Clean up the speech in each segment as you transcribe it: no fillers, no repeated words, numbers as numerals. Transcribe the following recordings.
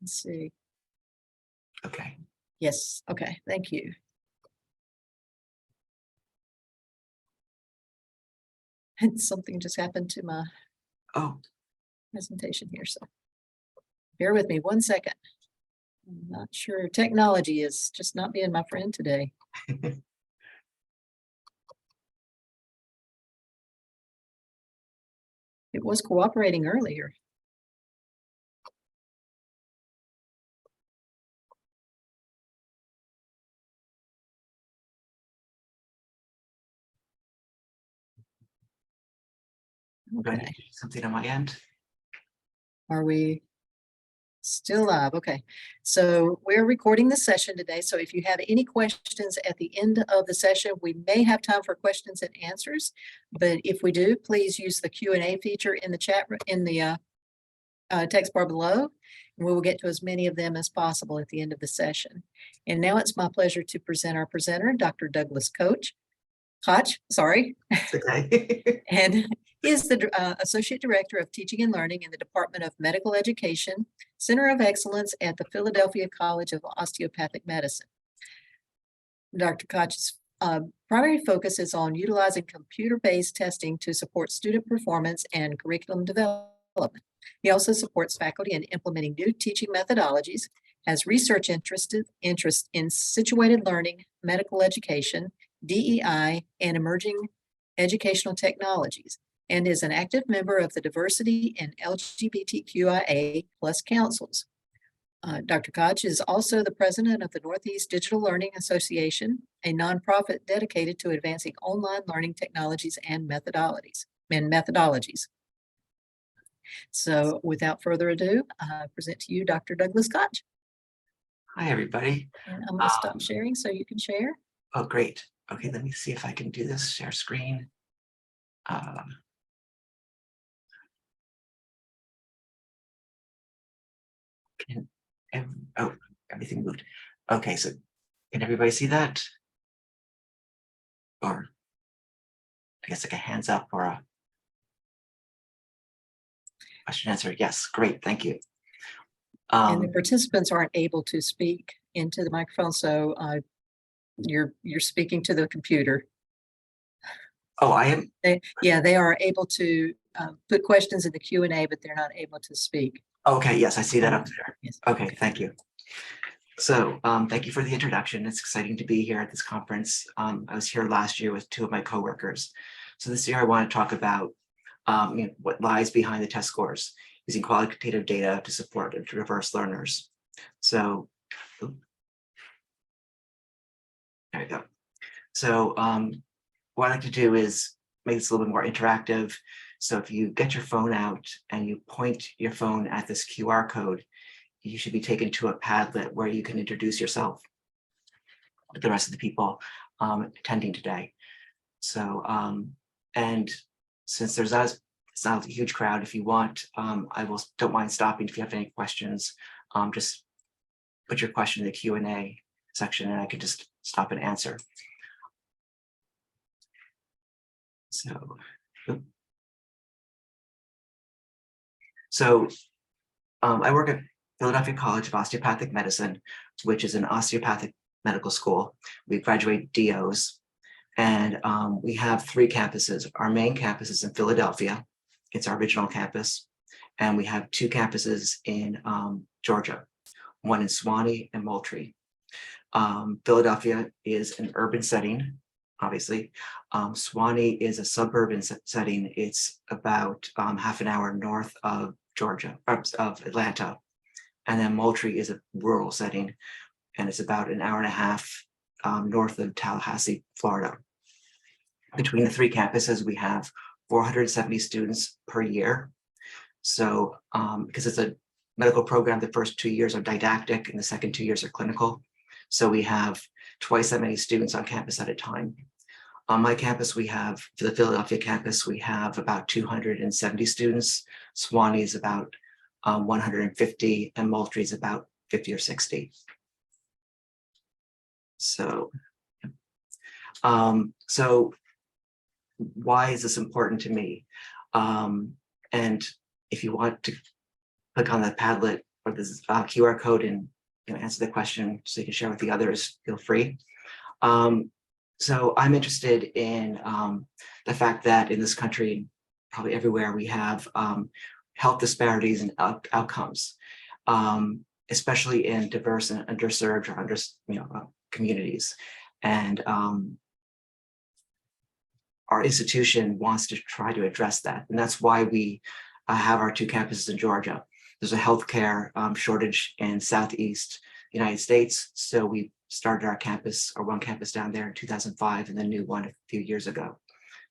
Let's see. Okay. Yes, okay, thank you. And something just happened to my presentation here, so bear with me 1 second. I'm not sure. Technology is just not being my friend today. It was cooperating earlier. Okay. Something on my end. Are we still live? Okay. So we're recording the session today. So if you have any questions at the end of the session, we may have time for questions and answers. But if we do, please use the Q&A feature in the chat in the text bar below, and we will get to as many of them as possible at the end of the session. And now it's my pleasure to present our presenter, Dr. Douglas Koch, sorry. It's okay. And he is the Associate Director of Teaching and Learning in the Department of Medical Education, Center of Excellence at the Philadelphia College of Osteopathic Medicine. Dr. Koch's primary focus is on utilizing computer-based testing to support student performance and curriculum development. He also supports faculty in implementing new teaching methodologies, has research interest in situated learning, medical education, DEI, and emerging educational technologies, and is an active member of the Diversity and LGBTQIA+ councils. Dr. Koch is also the president of the Northeast Digital Learning Association, a nonprofit dedicated to advancing online learning technologies and methodologies. So without further ado, I present to you Dr. Douglas Koch. Hi, everybody. And I'm going to stop sharing so you can share. Oh, great. Okay, let me see if I can do this. Share screen. Everything moved. Okay, so can everybody see that? Or I guess like a hands up or a question answer. Yes, great, thank you. And the participants aren't able to speak into the microphone, so you're speaking to the computer. Oh, I am? They are able to put questions in the Q&A, but they're not able to speak. Okay, yes, I see that up there. Yes. Okay, thank you. So thank you for the introduction. It's exciting to be here at this conference. I was here last year with two of my coworkers. So this year I want to talk about what lies behind the test scores, using qualitative data to support diverse learners. So there we go. So what I like to do is make this a little bit more interactive. So if you get your phone out and you point your phone at this QR code, you should be taken to a Padlet where you can introduce yourself with the rest of the people attending today. So, and since it's not a huge crowd, if you want, don't mind stopping if you have any questions. Just put your question in the Q&A section and I could just stop and answer. So I work at Philadelphia College of Osteopathic Medicine, which is an osteopathic medical school. We graduate DOs, and we have 3 campuses. Our main campus is in Philadelphia. It's our original campus. And we have 2 campuses in Georgia, one in Suwanee and Moultrie. Philadelphia is an urban setting, obviously. Suwanee is a suburban setting. It's about half an hour north of of Atlanta. And then Moultrie is a rural setting, and it's about an hour and a half north of Tallahassee, Florida. Between the 3 campuses, we have 470 students per year. So because it's a medical program, the first 2 years are didactic and the second 2 years are clinical. So we have twice that many students on campus at a time. On my campus, for the Philadelphia campus, we have about 270 students. Suwanee is about 150, and Moultrie is about 50 or 60. So, so why is this important to me? And if you want to click on the Padlet or this QR code and answer the question so you can share with the others, feel free. So I'm interested in the fact that in this country, probably everywhere, we have health disparities and outcomes, especially in diverse and underserved or communities. And our institution wants to try to address that. And that's why we have our 2 campuses in Georgia. There's a healthcare shortage in Southeast United States. So we started our campus, or one campus down there in 2005, and the new one a few years ago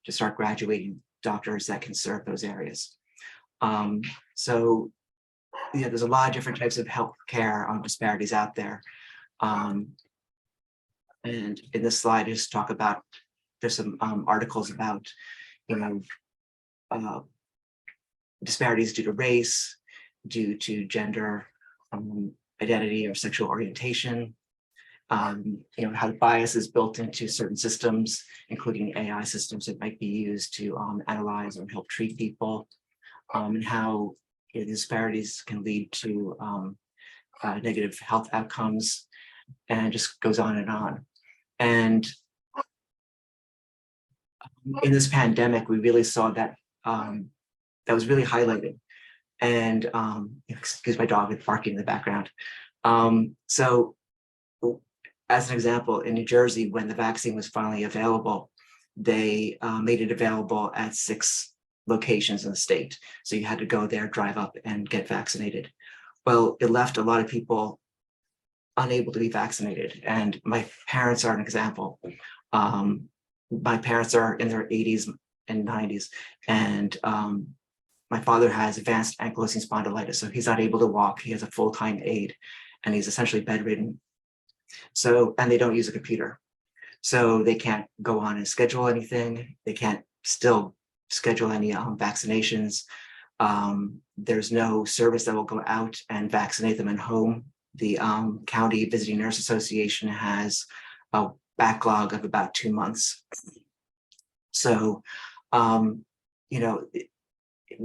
to start graduating doctors that can serve those areas. So there's a lot of different types of healthcare disparities out there. And in this slide, I just talk about, there's some articles about, disparities due to race, due to gender, identity or sexual orientation, how the bias is built into certain systems, including AI systems that might be used to analyze or help treat people, and how disparities can lead to negative health outcomes, and it just goes on and on. And in this pandemic, we really saw that that was really highlighted. And excuse my dog barking in the background. So as an example, in New Jersey, when the vaccine was finally available, they made it available at 6 locations in the state. So you had to go there, drive up and get vaccinated. Well, it left a lot of people unable to be vaccinated. And my parents are an example. My parents are in their 80s and 90s. And my father has advanced ankylosing spondylitis, so he's not able to walk. He has a full-time aide, and he's essentially bedridden. So, and they don't use a computer. So they can't go on and schedule anything. They can't still schedule any vaccinations. There's no service that will go out and vaccinate them at home. The County Visiting Nurse Association has a backlog of about 2 months. So,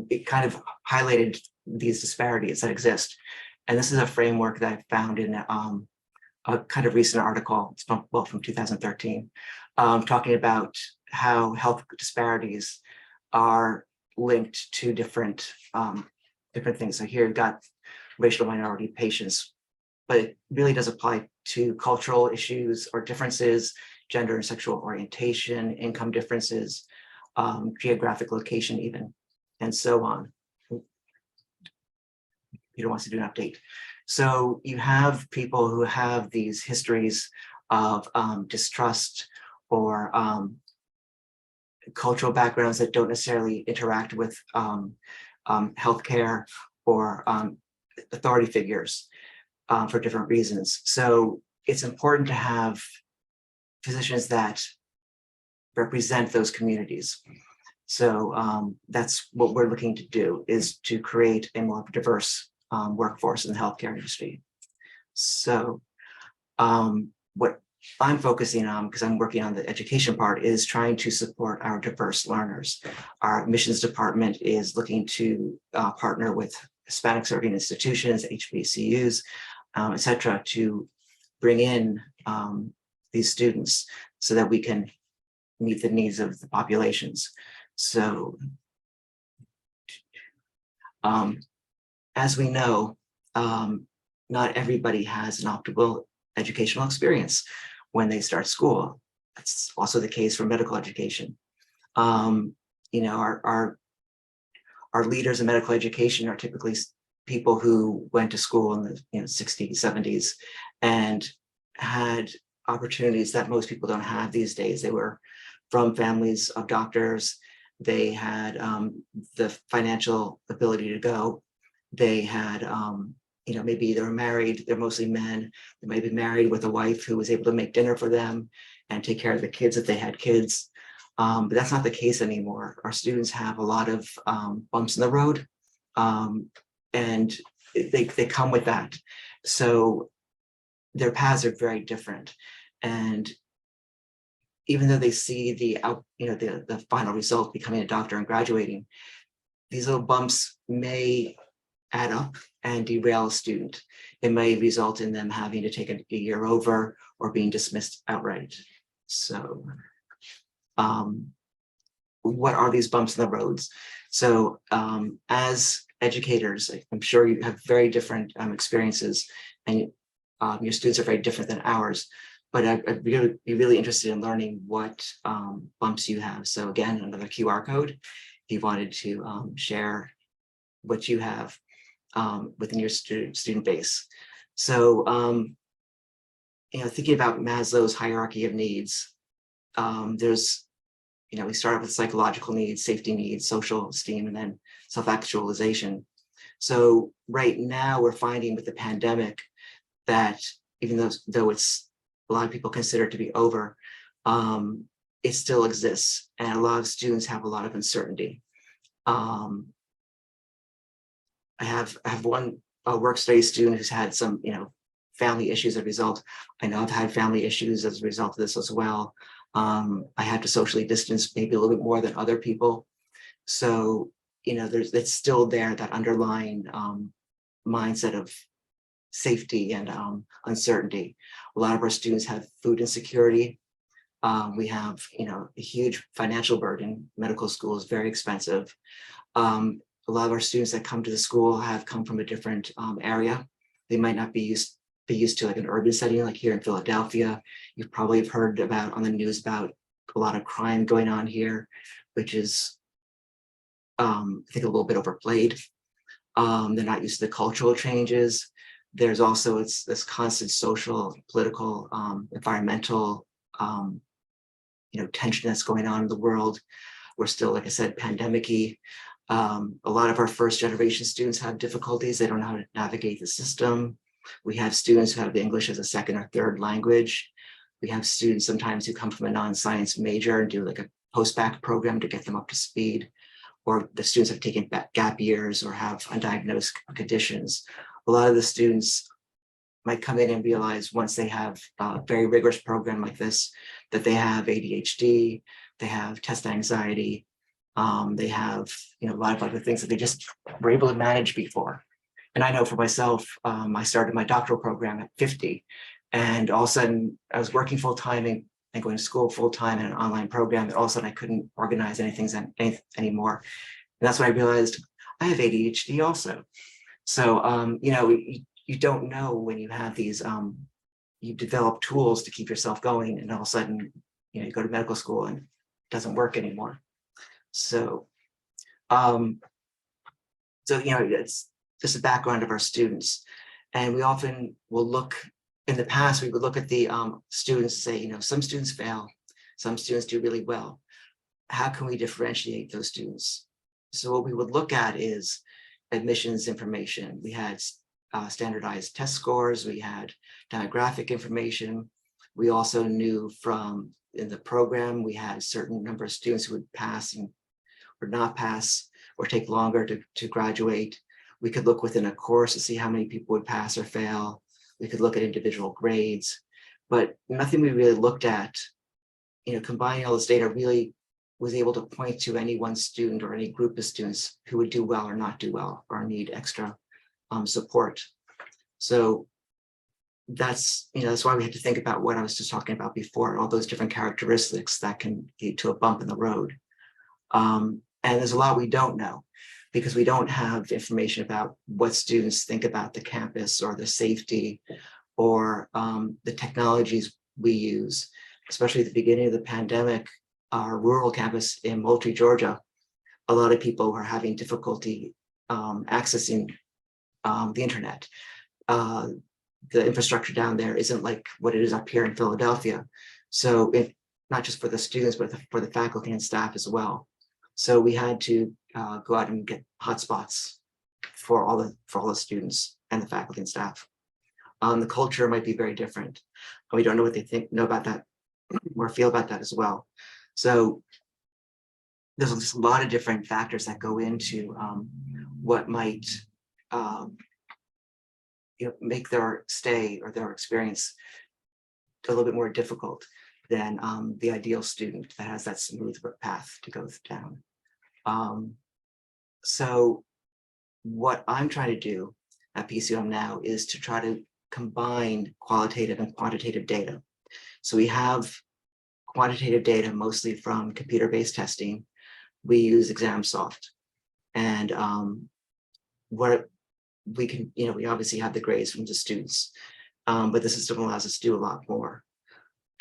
it kind of highlighted these disparities that exist. And this is a framework that I found in a kind of recent article, it's from 2013, talking about how health disparities are linked to different things. So here you've got racial minority patients, but it really does apply to cultural issues or differences, gender and sexual orientation, income differences, geographic location even, and so on. Peter wants to do an update. So you have people who have these histories of distrust or cultural backgrounds that don't necessarily interact with healthcare or authority figures for different reasons. So it's important to have physicians that represent those communities. So that's what we're looking to do, is to create a more diverse workforce in the healthcare industry. So what I'm focusing on, because I'm working on the education part, is trying to support our diverse learners. Our admissions department is looking to partner with Hispanic serving institutions, HBCUs, et cetera, to bring in these students so that we can meet the needs of the populations. So as we know, not everybody has an optimal educational experience when they start school. That's also the case for medical education. Our leaders in medical education are typically people who went to school in the 60s, 70s, and had opportunities that most people don't have these days. They were from families of doctors. They had the financial ability to go. They had, maybe they were married. They're mostly men. They might be married with a wife who was able to make dinner for them and take care of the kids if they had kids. But that's not the case anymore. Our students have a lot of bumps in the road, and they come with that. So their paths are very different. And even though they see the final result, becoming a doctor and graduating, these little bumps may add up and derail a student. It may result in them having to take a year over or being dismissed outright. So what are these bumps in the roads? So as educators, I'm sure you have very different experiences, and your students are very different than ours. But I'd be really interested in learning what bumps you have. So again, another QR code, if you wanted to share what you have within your student base. So, thinking about Maslow's hierarchy of needs, there's, we start off with psychological needs, safety needs, social esteem, and then self-actualization. So right now we're finding with the pandemic that even though it's a lot of people consider it to be over, it still exists, and a lot of students have a lot of uncertainty. I have one work study student who's had some, family issues as a result. I know I've had family issues as a result of this as well. I had to socially distance maybe a little bit more than other people. So, it's still there, that underlying mindset of safety and uncertainty. A lot of our students have food insecurity. We have, a huge financial burden. Medical school is very expensive. A lot of our students that come to the school have come from a different area. They might not be used to like an urban setting, like here in Philadelphia. You probably have heard about on the news about a lot of crime going on here, which is, I think, a little bit overplayed. They're not used to the cultural changes. There's also this constant social, political, environmental, tension that's going on in the world. We're still, like I said, pandemic-y. A lot of our first generation students have difficulties. They don't know how to navigate the system. We have students who have English as a second or third language. We have students sometimes who come from a non-science major and do like a post-bac program to get them up to speed. Or the students have taken gap years or have undiagnosed conditions. A lot of the students might come in and realize once they have a very rigorous program like this, that they have ADHD, they have test anxiety, they have a lot of other things that they just were able to manage before. And I know for myself, I started my doctoral program at 50, and all of a sudden I was working full time and going to school full time in an online program, and all of a sudden I couldn't organize anything anymore. And that's when I realized I have ADHD also. So, you don't know when you have these, you develop tools to keep yourself going, and all of a sudden, you go to medical school and it doesn't work anymore. So, it's just the background of our students. And we often will look, in the past, we would look at the students and say, some students fail, some students do really well. How can we differentiate those students? So what we would look at is admissions information. We had standardized test scores, we had demographic information. We also knew from in the program, we had a certain number of students who would pass and or not pass or take longer to graduate. We could look within a course to see how many people would pass or fail. We could look at individual grades, but nothing we really looked at, combining all this data really was able to point to any one student or any group of students who would do well or not do well or need extra support. So that's why we had to think about what I was just talking about before, all those different characteristics that can lead to a bump in the road. And there's a lot we don't know, because we don't have information about what students think about the campus or the safety or the technologies we use. Especially at the beginning of the pandemic, our rural campus in Moultrie, Georgia, a lot of people were having difficulty accessing the internet. The infrastructure down there isn't like what it is up here in Philadelphia. So not just for the students, but for the faculty and staff as well. So we had to go out and get hotspots for all the students and the faculty and staff. The culture might be very different. We don't know what they know about that or feel about that as well. So there's just a lot of different factors that go into what might make their stay or their experience a little bit more difficult than the ideal student that has that smooth path to go down. So what I'm trying to do at PCOM now is to try to combine qualitative and quantitative data. So we have quantitative data mostly from computer-based testing. We use ExamSoft, and what we can, we obviously have the grades from the students, but the system allows us to do a lot more.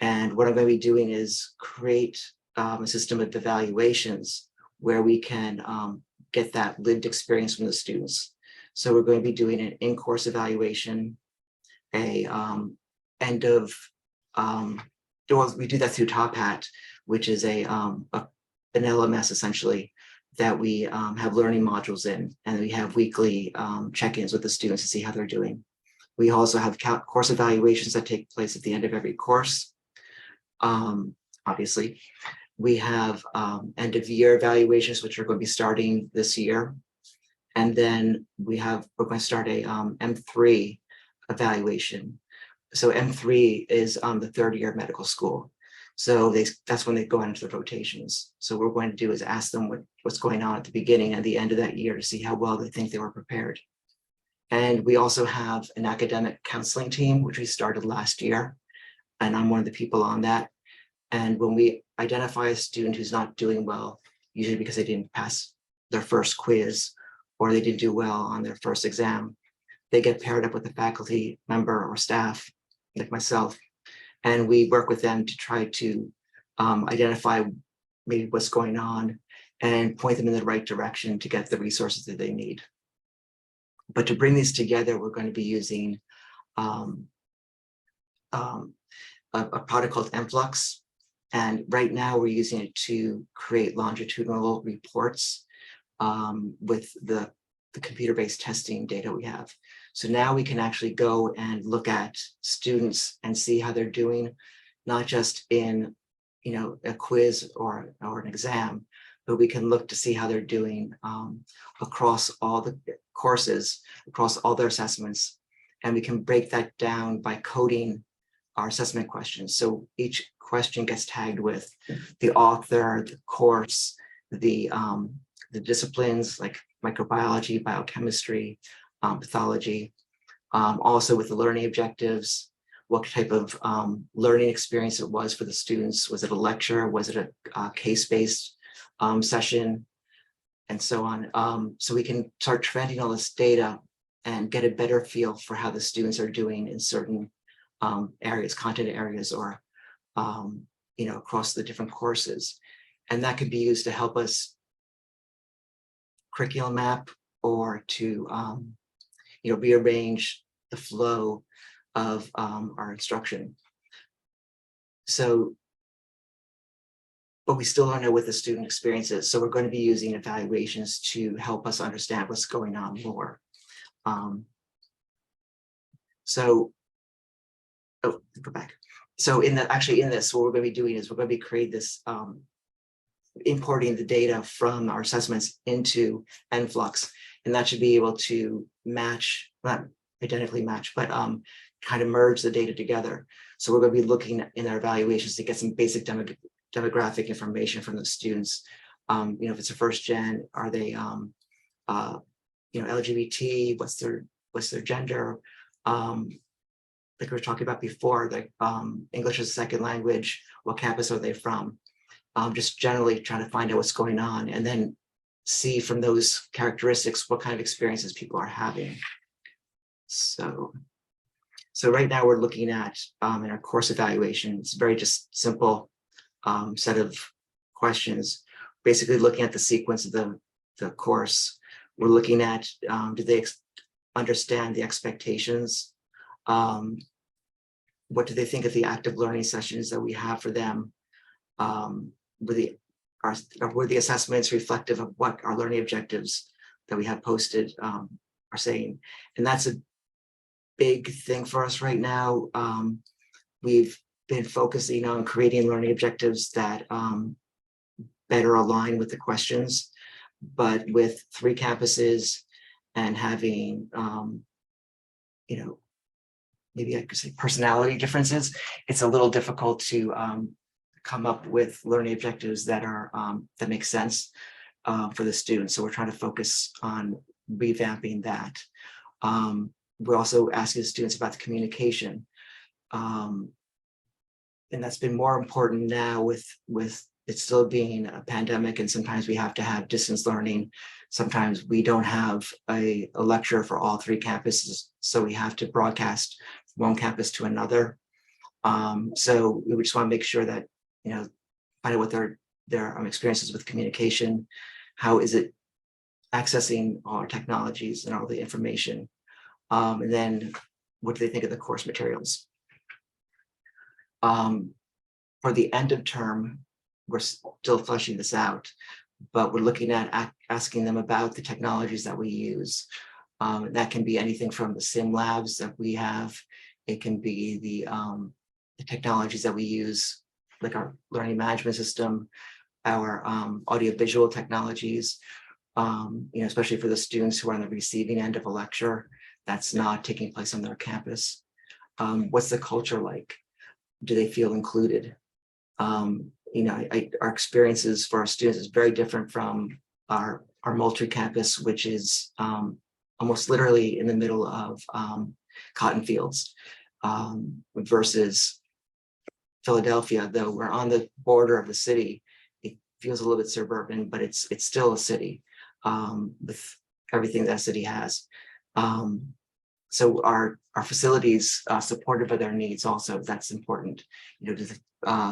And what I'm going to be doing is create a system of evaluations where we can get that lived experience from the students. So we're going to be doing an in-course evaluation, a end of, we do that through Top Hat, which is an LMS essentially that we have learning modules in, and we have weekly check-ins with the students to see how they're doing. We also have course evaluations that take place at the end of every course. Obviously, we have end of year evaluations, which are going to be starting this year. And then we're going to start a M3 evaluation. So M3 is the third year of medical school. So that's when they go into the rotations. So what we're going to do is ask them what's going on at the beginning and the end of that year to see how well they think they were prepared. And we also have an academic counseling team, which we started last year. And I'm one of the people on that. And when we identify a student who's not doing well, usually because they didn't pass their first quiz or they didn't do well on their first exam, they get paired up with a faculty member or staff like myself. And we work with them to try to identify maybe what's going on and point them in the right direction to get the resources that they need. But to bring these together, we're going to be using a product called Enflux. And right now we're using it to create longitudinal reports with the computer-based testing data we have. So now we can actually go and look at students and see how they're doing, not just in a quiz or an exam, but we can look to see how they're doing across all the courses, across all their assessments. And we can break that down by coding our assessment questions. So each question gets tagged with the author, the course, the disciplines like microbiology, biochemistry, pathology, also with the learning objectives, what type of learning experience it was for the students. Was it a lecture? Was it a case-based session? And so on. So we can start trending all this data and get a better feel for how the students are doing in certain areas, content areas, or across the different courses. And that could be used to help us curriculum map or to rearrange the flow of our instruction. So, but we still don't know what the student experience is. So we're going to be using evaluations to help us understand what's going on more. Go back. So actually in this, what we're going to be doing is we're going to be creating this, importing the data from our assessments into Enflux, and that should be able to match, not identically match, but kind of merge the data together. So we're going to be looking in our evaluations to get some basic demographic information from the students. If it's a first gen, are they LGBT? What's their gender? Like we were talking about before, like English as a second language, what campus are they from? Just generally trying to find out what's going on and then see from those characteristics what kind of experiences people are having. So right now we're looking at in our course evaluation, it's very just simple set of questions, basically looking at the sequence of the course. We're looking at do they understand the expectations? What do they think of the active learning sessions that we have for them? Were the assessments reflective of what our learning objectives that we have posted are saying? And that's a big thing for us right now. We've been focusing on creating learning objectives that better align with the questions, but with 3 campuses and having, maybe I could say personality differences, it's a little difficult to come up with learning objectives that are that make sense for the students. So we're trying to focus on revamping that. We're also asking students about the communication. And that's been more important now with it still being a pandemic, and sometimes we have to have distance learning. Sometimes we don't have a lecture for all 3 campuses, so we have to broadcast from one campus to another. So we just want to make sure that, find out what their experiences with communication, how is it accessing our technologies and all the information, and then what do they think of the course materials. For the end of term, we're still fleshing this out, but we're looking at asking them about the technologies that we use. That can be anything from the sim labs that we have. It can be the technologies that we use, like our learning management system, our audiovisual technologies, especially for the students who are on the receiving end of a lecture that's not taking place on their campus. What's the culture like? Do they feel included? Our experiences for our students is very different from our Moultrie campus, which is almost literally in the middle of cotton fields, versus Philadelphia. Though we're on the border of the city, it feels a little bit suburban, but it's still a city with everything that a city has. So our facilities supported by their needs also, that's important. Do the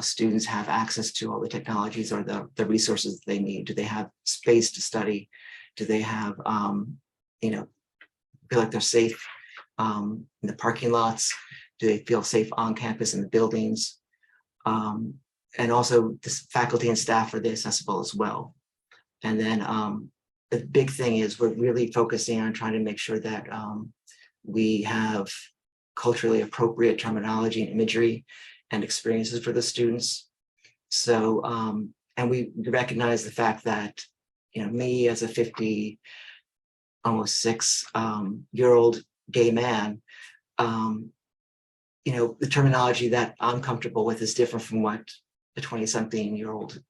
students have access to all the technologies or the resources they need? Do they have space to study? Do they have, feel like they're safe in the parking lots? Do they feel safe on campus in the buildings? And also this faculty and staff are accessible as well. And then the big thing is we're really focusing on trying to make sure that we have culturally appropriate terminology and imagery and experiences for the students. So, and we recognize the fact that, me as a almost 6-year-old gay man, the terminology that I'm comfortable with is different from what a 20-something-year-old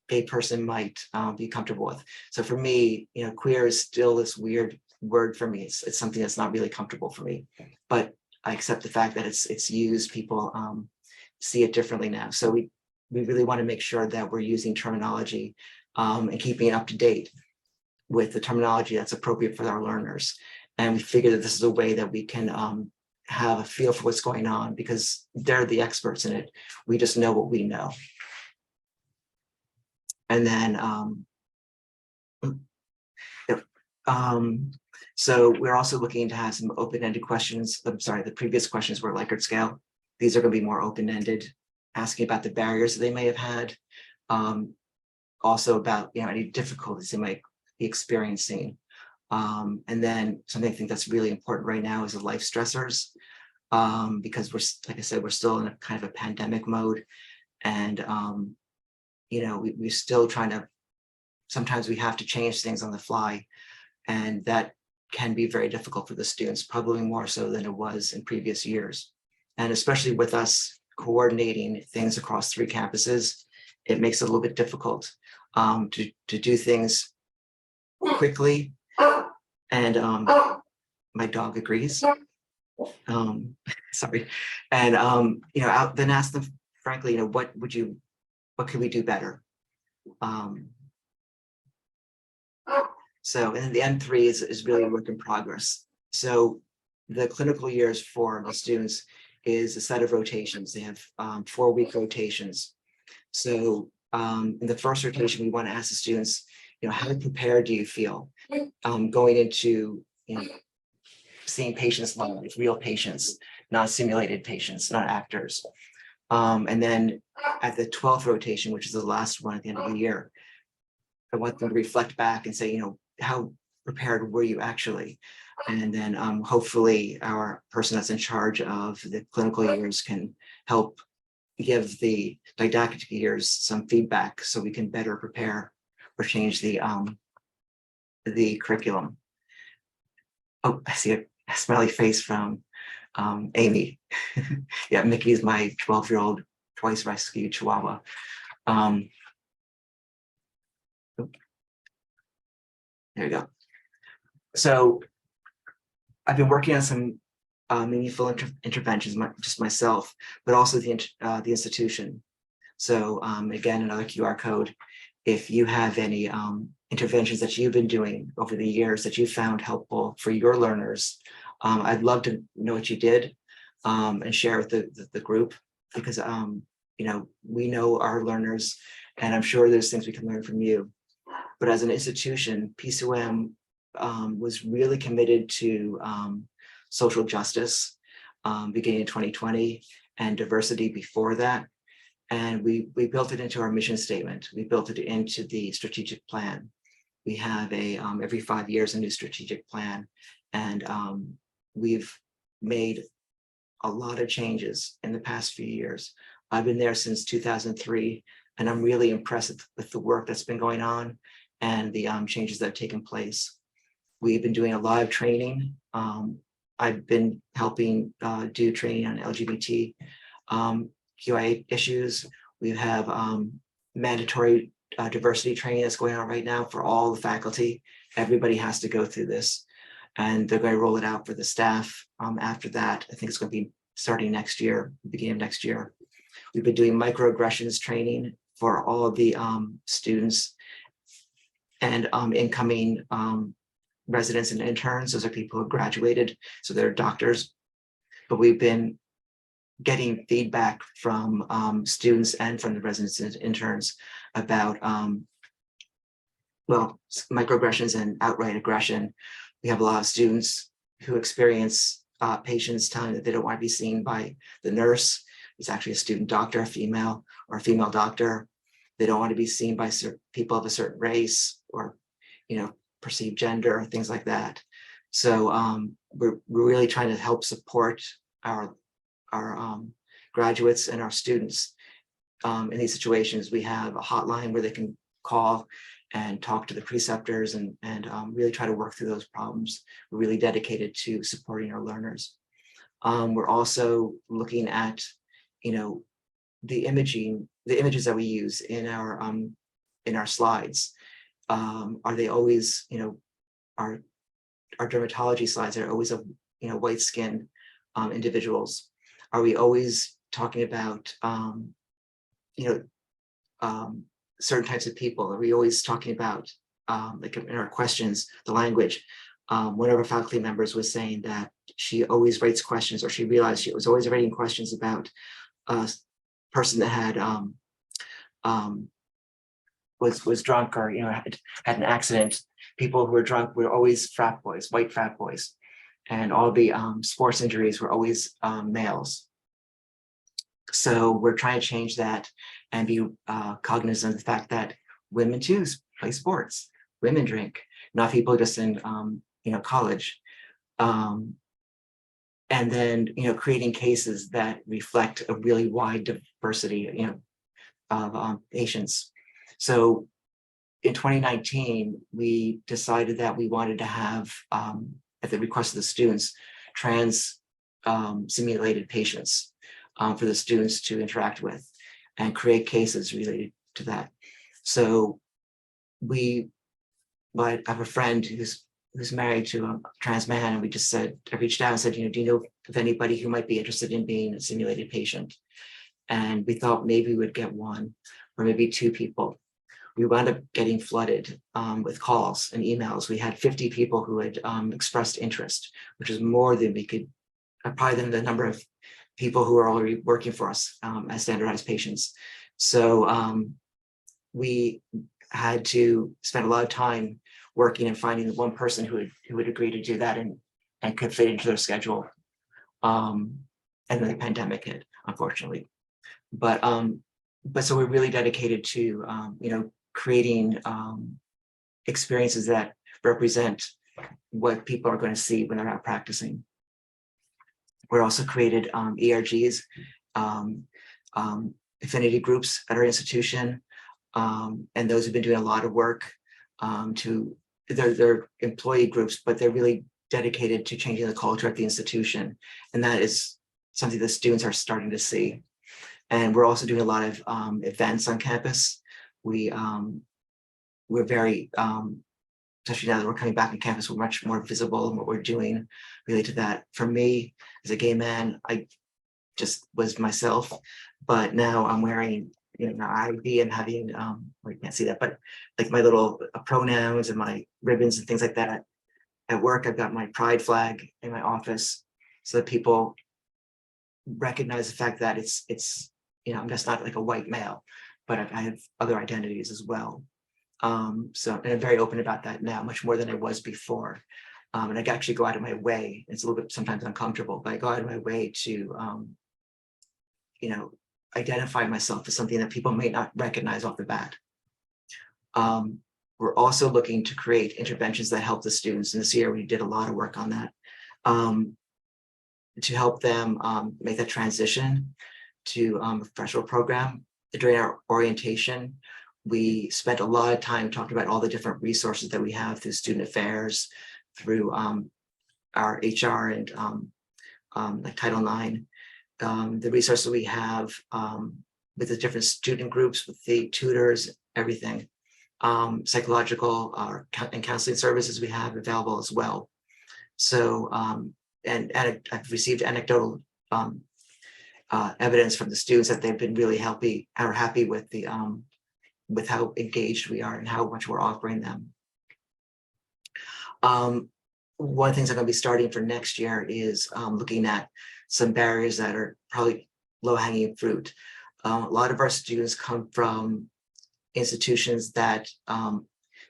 gay person might be comfortable with. So for me, queer is still this weird word for me. It's something that's not really comfortable for me, but I accept the fact that it's used. People see it differently now. So we really want to make sure that we're using terminology and keeping it up to date with the terminology that's appropriate for our learners. And we figure that this is a way that we can have a feel for what's going on, because they're the experts in it. We just know what we know. And then so we're also looking to have some open-ended questions. I'm sorry, the previous questions were Likert scale. These are going to be more open-ended, asking about the barriers that they may have had, also about any difficulties they might be experiencing. And then something I think that's really important right now is the life stressors, because like I said, we're still in a kind of a pandemic mode, and we're still trying to. Sometimes we have to change things on the fly, and that can be very difficult for the students, probably more so than it was in previous years. And especially with us coordinating things across 3 campuses, it makes it a little bit difficult to do things quickly. And my dog agrees. Sorry. And then ask them frankly, what could we do better? So, and the N3 is really a work in progress. So the clinical years for the students is a set of rotations. They have 4-week rotations. So in the first rotation, we want to ask the students, how prepared do you feel going into seeing patients live, real patients, not simulated patients, not actors. And then at the 12th rotation, which is the last one at the end of the year, I want them to reflect back and say, how prepared were you actually? And then hopefully our person that's in charge of the clinical years can help give the didactic years some feedback so we can better prepare or change the curriculum. Oh, I see a smiley face from Amy. Yeah, Mickey is my 12-year-old twice rescued Chihuahua. There you go. So I've been working on some meaningful interventions, just myself, but also the institution. So again, another QR code. If you have any interventions that you've been doing over the years that you found helpful for your learners, I'd love to know what you did and share with the group, because we know our learners, and I'm sure there's things we can learn from you. But as an institution, PCOM was really committed to social justice beginning in 2020, and diversity before that. And we built it into our mission statement. We built it into the strategic plan. We have every 5 years a new strategic plan, and we've made a lot of changes in the past few years. I've been there since 2003, and I'm really impressed with the work that's been going on and the changes that have taken place. We've been doing a lot of training. I've been helping do training on LGBT QIA issues. We have mandatory diversity training that's going on right now for all the faculty. Everybody has to go through this, and they're going to roll it out for the staff. After that, I think it's going to be starting next year, beginning of next year. We've been doing microaggressions training for all of the students and incoming residents and interns. Those are people who graduated, so they're doctors. But we've been getting feedback from students and from the residents and interns about microaggressions and outright aggression. We have a lot of students who experience patients telling that they don't want to be seen by the nurse. It's actually a student doctor, a female, or a female doctor. They don't want to be seen by people of a certain race or, perceived gender, things like that. So we're really trying to help support our graduates and our students in these situations. We have a hotline where they can call and talk to the preceptors and really try to work through those problems. We're really dedicated to supporting our learners. We're also looking at, the images that we use in our slides. Are they always, our dermatology slides are always of, white skinned individuals? Are we always talking about, certain types of people? Are we always talking about, like in our questions, the language? One of our faculty members was saying that she always writes questions, or she realized she was always writing questions about a person that had was drunk, or had an accident. People who were drunk were always frat boys, white frat boys, and all the sports injuries were always males. So we're trying to change that and be cognizant of the fact that women too play sports, women drink, not people just in college. And then creating cases that reflect a really wide diversity of patients. So in 2019, we decided that we wanted to have, at the request of the students, trans simulated patients for the students to interact with and create cases related to that. So I have a friend who's married to a trans man, and we just reached out and said, do you know of anybody who might be interested in being a simulated patient? And we thought maybe we would get one or maybe two people. We wound up getting flooded with calls and emails. We had 50 people who had expressed interest, which is more than we could, probably than the number of people who are already working for us as standardized patients. So we had to spend a lot of time working and finding the one person who would agree to do that and could fit into their schedule. And then the pandemic hit, unfortunately. But so we're really dedicated to creating experiences that represent what people are going to see when they're out practicing. We're also created ERGs, affinity groups at our institution, and those have been doing a lot of work to they're employee groups, but they're really dedicated to changing the culture at the institution, and that is something the students are starting to see. And we're also doing a lot of events on campus. We're very especially now that we're coming back on campus, we're much more visible in what we're doing related to that. For me, as a gay man, I just was myself, but now I'm wearing, ID and having, well, you can't see that, but like my little pronouns and my ribbons and things like that. At work, I've got my pride flag in my office so that people recognize the fact that it's I'm just not like a white male, but I have other identities as well. So, and I'm very open about that now, much more than I was before. And I can actually go out of my way. It's a little bit sometimes uncomfortable, but I go out of my way to, identify myself as something that people may not recognize off the bat. We're also looking to create interventions that help the students. And this year we did a lot of work on that to help them make that transition to a professional program. During our orientation, we spent a lot of time talking about all the different resources that we have through student affairs, through our HR and like Title IX, the resources we have with the different student groups, with the tutors, everything, psychological and counseling services we have available as well. So, and I've received anecdotal evidence from the students that they've been really happy with the with how engaged we are and how much we're offering them. One of the things I'm going to be starting for next year is looking at some barriers that are probably low-hanging fruit. A lot of our students come from institutions that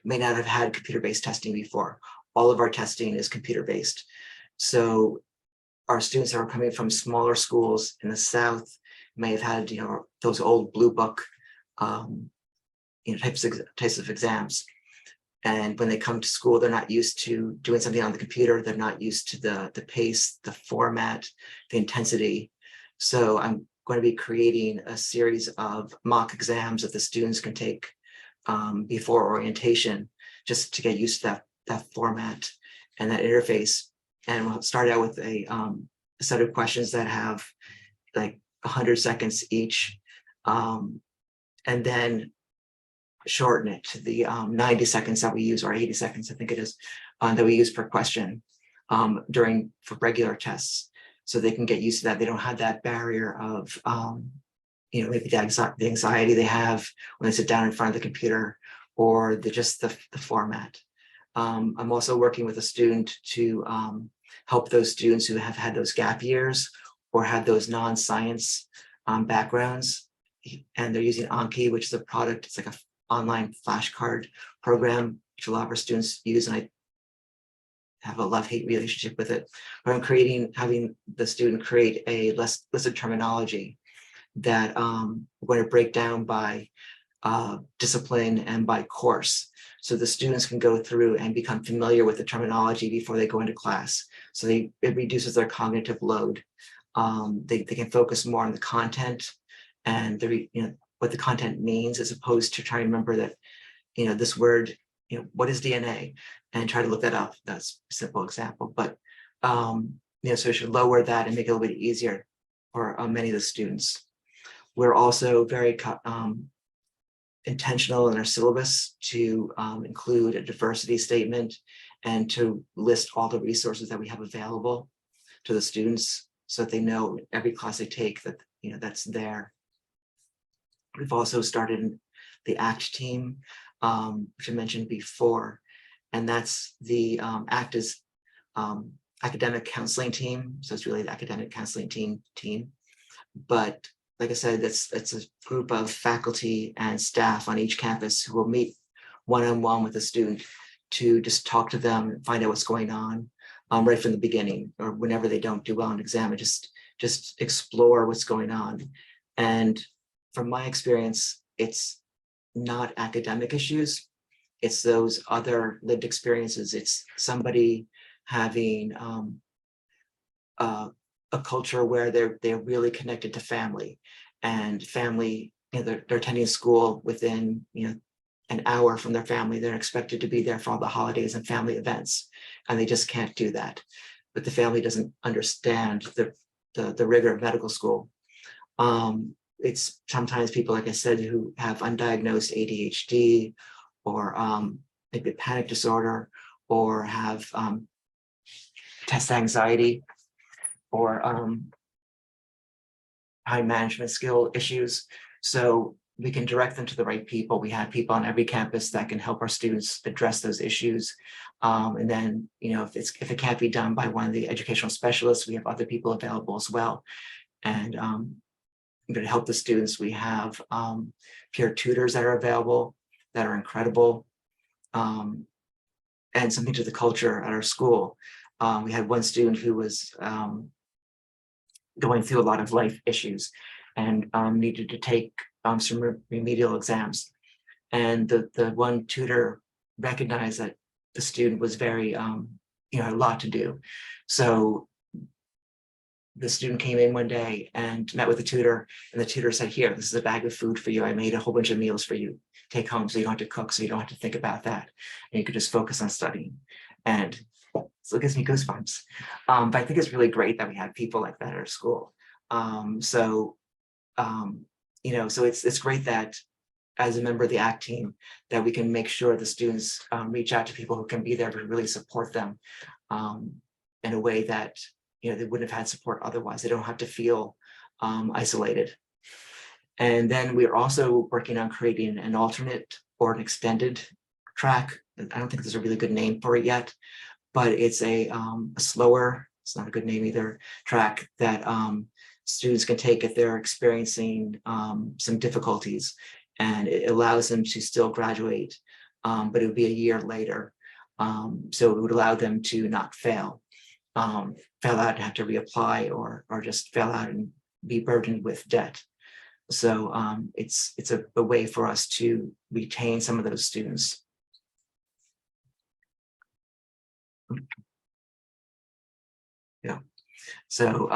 may not have had computer-based testing before. All of our testing is computer-based. So our students that are coming from smaller schools in the South may have had, those old blue book, types of exams. And when they come to school, they're not used to doing something on the computer. They're not used to the pace, the format, the intensity. So I'm going to be creating a series of mock exams that the students can take before orientation, just to get used to that format and that interface. And we'll start out with a set of questions that have like 100 seconds each, and then shorten it to the 90 seconds that we use, or 80 seconds, I think it is, that we use per question for regular tests. So they can get used to that. They don't have that barrier of, maybe the anxiety they have when they sit down in front of the computer, or the format. I'm also working with a student to help those students who have had those gap years or have those non-science backgrounds, and they're using Anki, which is a product. It's like a online flashcard program, which a lot of our students use, and I have a love-hate relationship with it. But I'm having the student create a list of terminology that we're going to break down by discipline and by course. So the students can go through and become familiar with the terminology before they go into class. So it reduces their cognitive load. They can focus more on the content and what the content means, as opposed to trying to remember that, this word, what is DNA, and try to look that up. That's a simple example, but, so it should lower that and make it a little bit easier for many of the students. We're also very intentional in our syllabus to include a diversity statement and to list all the resources that we have available to the students, so that they know every class they take that, that's there. We've also started the ACT team, which I mentioned before, and that's the ACT is academic counseling team. So it's really the academic counseling team. But like I said, it's a group of faculty and staff on each campus who will meet one-on-one with a student to just talk to them and find out what's going on right from the beginning, or whenever they don't do well on exam, and just explore what's going on. And from my experience, it's not academic issues. It's those other lived experiences. It's somebody having a culture where they're really connected to family, and family, they're attending school within, an hour from their family. They're expected to be there for all the holidays and family events, and they just can't do that. But the family doesn't understand the rigor of medical school. It's sometimes people, like I said, who have undiagnosed ADHD or maybe panic disorder or have test anxiety or time management skill issues. So we can direct them to the right people. We have people on every campus that can help our students address those issues. And then, if it can't be done by one of the educational specialists, we have other people available as well. And to help the students, we have peer tutors that are available that are incredible. And something to the culture at our school. We had one student who was going through a lot of life issues and needed to take some remedial exams. And the one tutor recognized that the student was very, had a lot to do. So the student came in one day and met with the tutor, and the tutor said, "Here, this is a bag of food for you. I made a whole bunch of meals for you. Take home so you don't have to cook, so you don't have to think about that. And you could just focus on studying." And so it gives me goosebumps. But I think it's really great that we have people like that at our school. So it's great that as a member of the ACT team, that we can make sure the students reach out to people who can be there to really support them in a way that they wouldn't have had support otherwise. They don't have to feel isolated. And then we're also working on creating an alternate or an extended track. I don't think there's a really good name for it yet, but it's a slower, it's not a good name either, track that students can take if they're experiencing some difficulties, and it allows them to still graduate, but it would be a year later. So it would allow them to not fail out and have to reapply or just fail out and be burdened with debt. So it's a way for us to retain some of those students. Yeah. So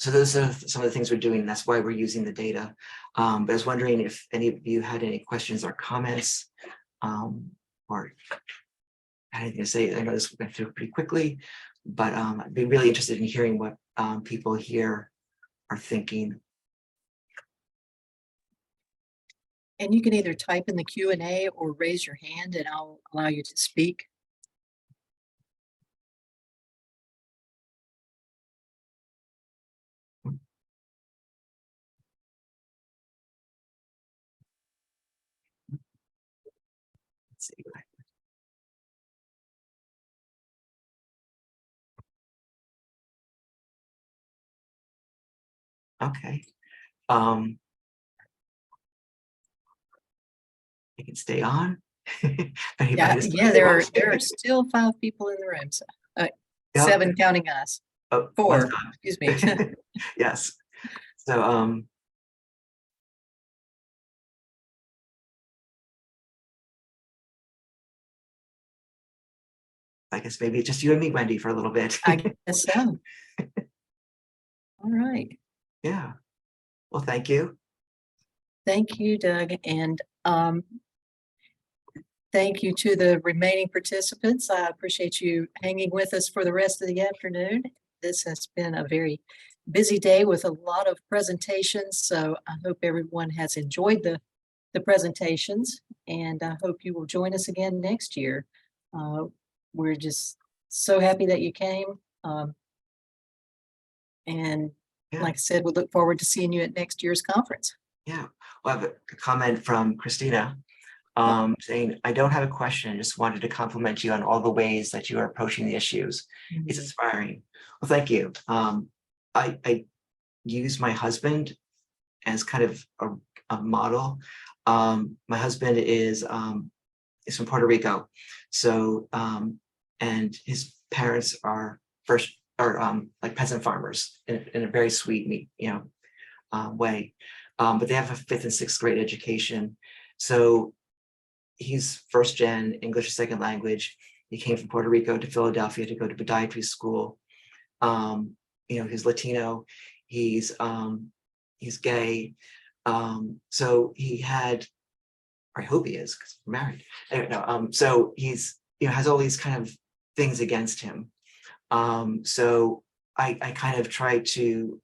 those are some of the things we're doing. That's why we're using the data. But I was wondering if any of you had any questions or comments, or had anything to say. I know this went through pretty quickly, but I'd be really interested in hearing what people here are thinking. And you can either type in the Q&A or raise your hand and I'll allow you to speak. Let's see. Okay. I can stay on. Yeah, there are still 5 people in the room, so 7 counting us. Oh, 4, excuse me. Yes. So I guess maybe it's just you and me, Wendy, for a little bit. I guess so. All right. Yeah. Well, thank you. Thank you, Doug, and thank you to the remaining participants. I appreciate you hanging with us for the rest of the afternoon. This has been a very busy day with a lot of presentations, so I hope everyone has enjoyed the presentations, and I hope you will join us again next year. We're just so happy that you came. And like I said, we look forward to seeing you at next year's conference. Yeah. Well, I have a comment from Christina saying, "I don't have a question, just wanted to compliment you on all the ways that you are approaching the issues. It's inspiring." Well, thank you. I use my husband as kind of a model. My husband is from Puerto Rico, so and his parents are like peasant farmers in a very sweet, way. But they have a 5th and 6th grade education. So he's first gen English as second language. He came from Puerto Rico to Philadelphia to go to podiatry school. He's Latino. He's gay. So he had, or I hope he is, because we're married. Anyway, no, so he's has all these kind of things against him. So I kind of try to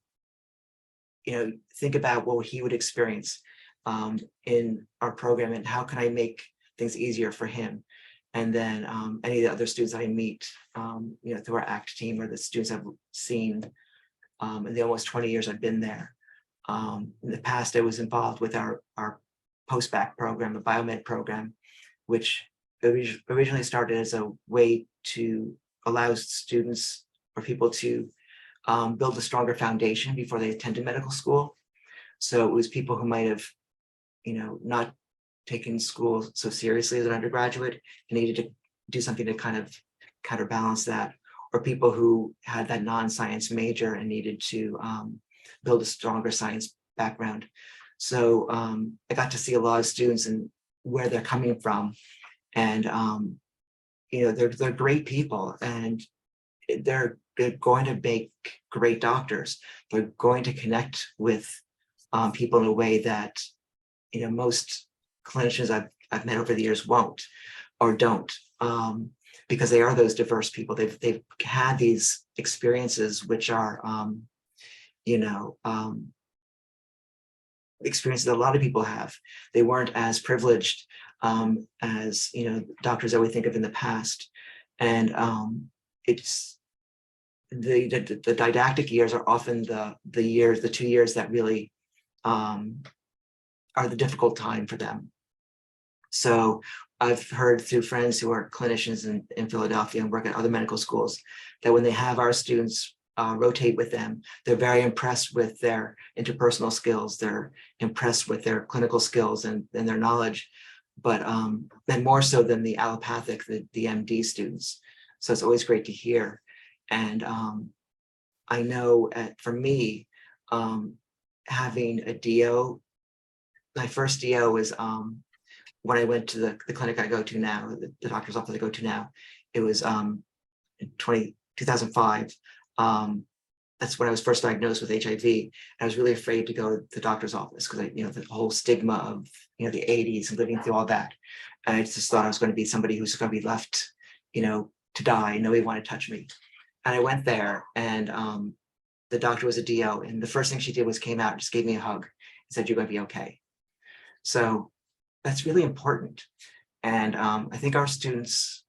think about what he would experience in our program, and how can I make things easier for him. And then any of the other students I meet, through our ACT team, or the students I've seen in the almost 20 years I've been there. In the past, I was involved with our post-bac program, the biomed program, which originally started as a way to allow students or people to build a stronger foundation before they attended medical school. So it was people who might have, not taken school so seriously as an undergraduate and needed to do something to kind of counterbalance that, or people who had that non-science major and needed to build a stronger science background. So I got to see a lot of students and where they're coming from, and they're great people, and they're going to make great doctors. They're going to connect with people in a way that most clinicians I've met over the years won't or don't, because they are those diverse people. They've had these experiences which are experiences that a lot of people have. They weren't as privileged as doctors that we think of in the past, and it's the didactic years are often the 2 years that really are the difficult time for them. So I've heard through friends who are clinicians in Philadelphia and work at other medical schools that when they have our students rotate with them, they're very impressed with their interpersonal skills. They're impressed with their clinical skills and their knowledge, but and more so than the allopathic, the MD students. So it's always great to hear. And I know for me, having a DO, my first DO was when I went to the clinic I go to now, the doctor's office I go to now. It was in 2005. That's when I was first diagnosed with HIV. I was really afraid to go to the doctor's office because the whole stigma of the 80s and living through all that. And I just thought I was going to be somebody who's going to be left, to die. Nobody wanted to touch me. And I went there, and the doctor was a DO, and the first thing she did was came out and just gave me a hug and said, "You're going to be okay." So that's really important. And I think our students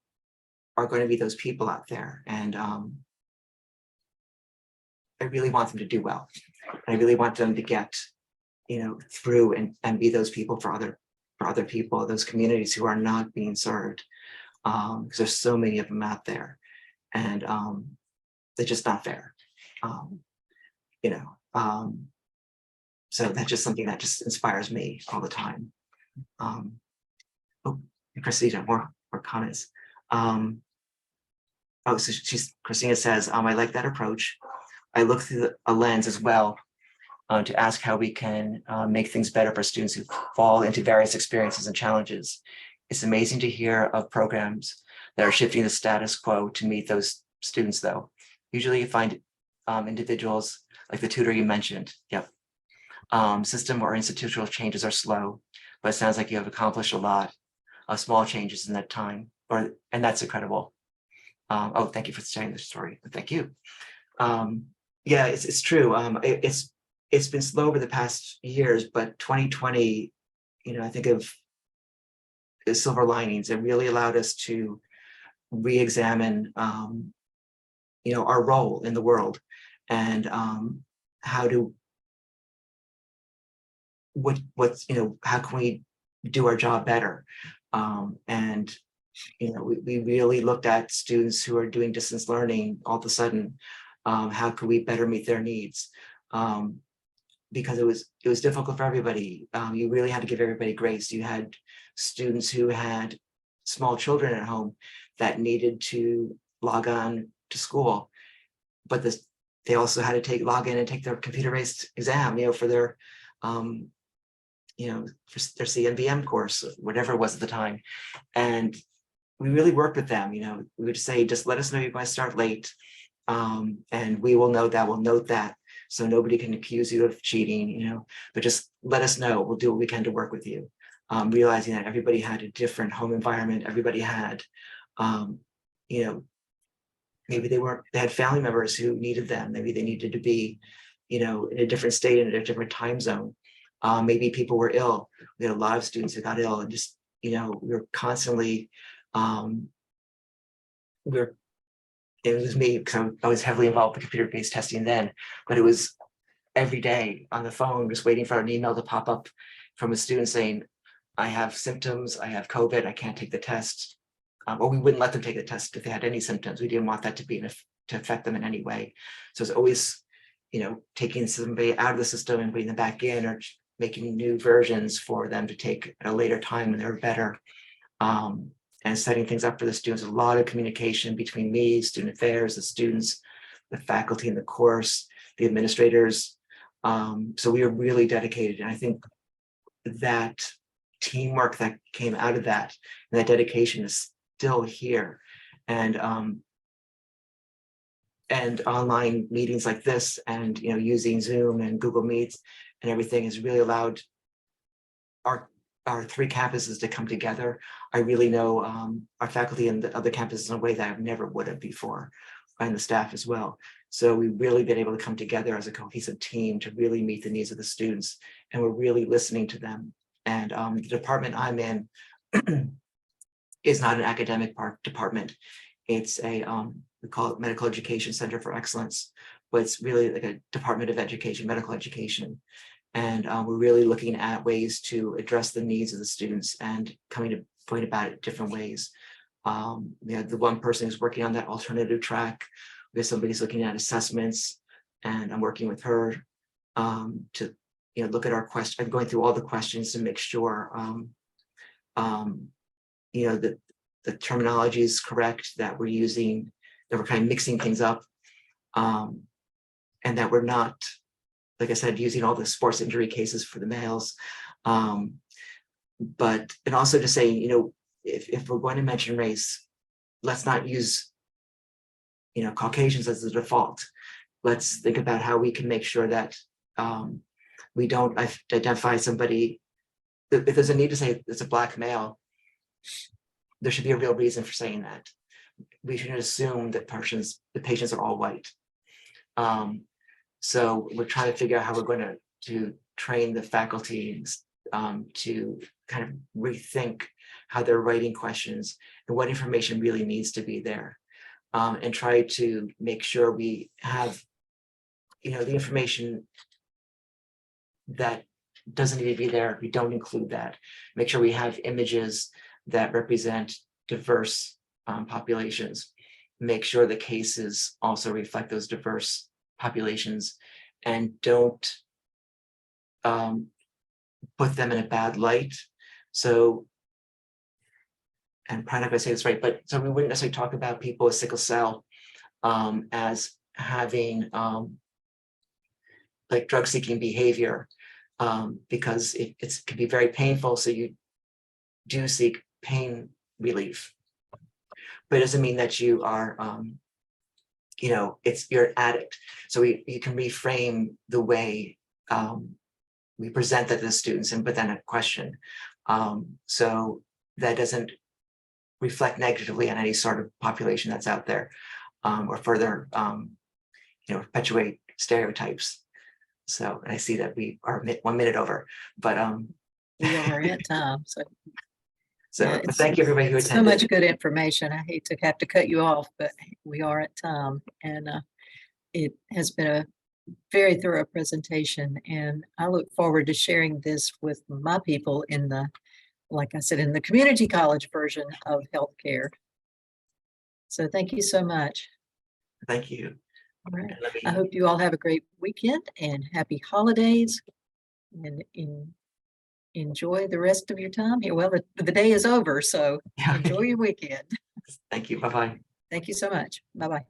are going to be those people out there. And I really want them to do well. I really want them to get, through and be those people for other people, those communities who are not being served. Because there's so many of them out there, and they're just not fair. So that's just something that just inspires me all the time. Christina, more comments. So Christina says, I like that approach. I look through a lens as well to ask how we can make things better for students who fall into various experiences and challenges. It's amazing to hear of programs that are shifting the status quo to meet those students, though. Usually you find individuals like the tutor you mentioned. Yep. System or institutional changes are slow, but it sounds like you have accomplished a lot of small changes in that time, and that's incredible. Thank you for sharing this story. Thank you. Yeah, it's true. It's been slow over the past years, but 2020, I think of the silver linings. It really allowed us to re-examine, our role in the world, and how can we do our job better? And we really looked at students who are doing distance learning all of a sudden. How could we better meet their needs? Because it was difficult for everybody. You really had to give everybody grace. You had students who had small children at home that needed to log on to school, but they also had to log in and take their computer-based exam, for their for their CNVM course, whatever it was at the time. And we really worked with them. We would say, just let us know you're going to start late, and we will know that. We'll note that, so nobody can accuse you of cheating. But just let us know. We'll do what we can to work with you. Realizing that everybody had a different home environment. Everybody had, maybe they had family members who needed them. Maybe they needed to be, in a different state, in a different time zone. Maybe people were ill. We had a lot of students who got ill, and just we were constantly, it was me because I was heavily involved with computer-based testing then, but it was every day on the phone, just waiting for an email to pop up from a student saying, I have symptoms, I have COVID, I can't take the test. Or we wouldn't let them take the test if they had any symptoms. We didn't want that to affect them in any way. So it's always, taking somebody out of the system and bringing them back in, or making new versions for them to take at a later time when they're better. And setting things up for the students, a lot of communication between me, student affairs, the students, the faculty in the course, the administrators. So we are really dedicated. And I think that teamwork that came out of that, and that dedication is still here. And online meetings like this, and using Zoom and Google Meets and everything has really allowed our three campuses to come together. I really know our faculty and the other campuses in a way that I never would have before, and the staff as well. So we've really been able to come together as a cohesive team to really meet the needs of the students, and we're really listening to them. And the department I'm in is not an academic department. It's a, we call it Medical Education Center for Excellence, but it's really like a Department of Education, medical education. And we're really looking at ways to address the needs of the students and coming to point about it different ways. We have the one person who's working on that alternative track. We have somebody who's looking at assessments, and I'm working with her to look at our question. I'm going through all the questions to make sure that the terminology is correct, that we're using, that we're kind of mixing things up, and that we're not, like I said, using all the sports injury cases for the males. But, and also to say, if we're going to mention race, let's not use, Caucasians as the default. Let's think about how we can make sure that we don't identify somebody. If there's a need to say it's a Black male, there should be a real reason for saying that. We shouldn't assume that the patients are all white. So we're trying to figure out how we're going to train the faculty to kind of rethink how they're writing questions and what information really needs to be there, and try to make sure we have, the information that doesn't need to be there. We don't include that. Make sure we have images that represent diverse populations. Make sure the cases also reflect those diverse populations, and don't put them in a bad light. So, and probably not going to say this right, but so we wouldn't necessarily talk about people with sickle cell as having like drug-seeking behavior, because it can be very painful. So you do seek pain relief, but it doesn't mean that you are, you're an addict. So you can reframe the way we present that to the students and put that in a question. So that doesn't reflect negatively on any sort of population that's out there, or further, perpetuate stereotypes. So, and I see that we are 1 minute over, but We are at time, so yeah, but thank you everybody who attended. So much good information. I hate to have to cut you off, but we are at time, and it has been a very thorough presentation, and I look forward to sharing this with my people in the, like I said, in the community college version of healthcare. So thank you so much. Thank you. All right. I hope you all have a great weekend and happy holidays, and enjoy the rest of your time here. Well, the day is over, so enjoy your weekend. Thank you. Bye-bye. Thank you so much. Bye-bye.